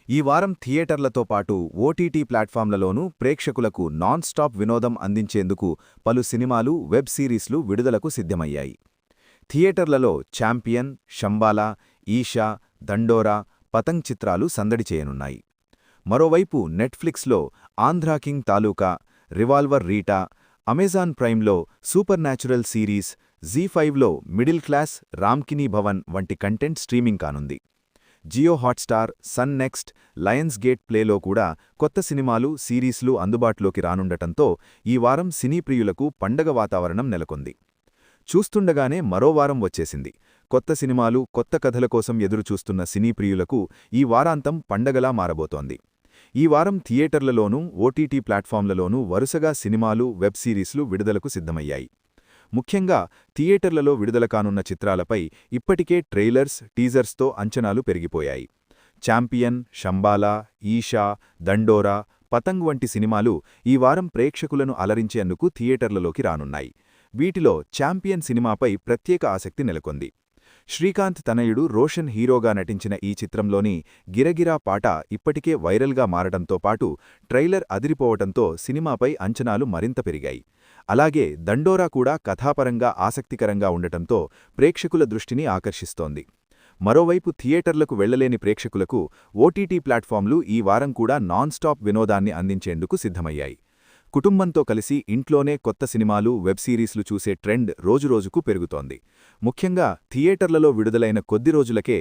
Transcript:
ఈ వారం థియేటర్లతో పాటు ఓటీటీ ప్లాట్ఫామ్లలోనూ ప్రేక్షకులకు నాన్ స్టాప్ వినోదం అందించేందుకు పలు సినిమాలు, వెబ్ సిరీస్లు విడుదలకు సిద్ధమయ్యాయి. థియేటర్లలో ఛాంపియన్, శంబాలా, ఈషా, దండోరా, పతంగ్ చిత్రాలు సందడి చేయనున్నాయి. మరోవైపు నెట్ఫ్లిక్స్లో Andhra King Taluka, Revolver Rita, Amazon ప్రైమ్లో సూపర్ న్యాచురల్ సిరీస్, జీ5లో మిడిల్ క్లాస్, రామ్కినీ భవన్ వంటి కంటెంట్ స్ట్రీమింగ్ కానుంది. Jio Hotstar, Sun next, Lionsgate ప్లేలో కూడా కొత్త సినిమాలు, సిరీస్లు అందుబాటులోకి రానుండటంతో ఈ వారం సినీ ప్రియులకు పండగ వాతావరణం నెలకొంది. చూస్తుండగానే మరో వారం వచ్చేసింది. కొత్త సినిమాలు, కొత్త కథల కోసం ఎదురుచూస్తున్న సినీ ప్రియులకు ఈ వారాంతం పండగలా మారబోతోంది. ఈ వారం థియేటర్లలోనూ, ఓటీటీ ప్లాట్ఫామ్లలోనూ వరుసగా సినిమాలు, వెబ్ సిరీస్లు విడుదలకు సిద్ధమయ్యాయి. ముఖ్యంగా థియేటర్లలో విడుదల కానున్న చిత్రాలపై ఇప్పటికే ట్రైలర్స్, టీజర్స్తో అంచనాలు పెరిగిపోయాయి. ఛాంపియన్, శంబాలా, ఈషా, దండోరా, పతంగ్ వంటి సినిమాలు ఈ వారం ప్రేక్షకులను అలరించేందుకు థియేటర్లలోకి రానున్నాయి. వీటిలో ఛాంపియన్ సినిమాపై ప్రత్యేక ఆసక్తి నెలకొంది. శ్రీకాంత్ తనయుడు రోషన్ హీరోగా నటించిన ఈ చిత్రంలోని గిరగిరా పాట ఇప్పటికే వైరల్గా మారడంతో పాటు ట్రైలర్ అదిరిపోవటంతో సినిమాపై అంచనాలు మరింత పెరిగాయి. అలాగే దండోరా కూడా కథాపరంగా ఆసక్తికరంగా ఉండటంతో ప్రేక్షకుల దృష్టిని ఆకర్షిస్తోంది. మరోవైపు థియేటర్లకు వెళ్లలేని ప్రేక్షకులకు ఓటీటీ ప్లాట్ఫామ్లు ఈ వారం కూడా నాన్ స్టాప్ వినోదాన్ని అందించేందుకు సిద్ధమయ్యాయి. కుటుంబంతో కలిసి ఇంట్లోనే కొత్త సినిమాలు, వెబ్ సిరీస్లు చూసే ట్రెండ్ రోజురోజుకు పెరుగుతోంది. ముఖ్యంగా థియేటర్లలో విడుదలైన కొద్ది రోజులకే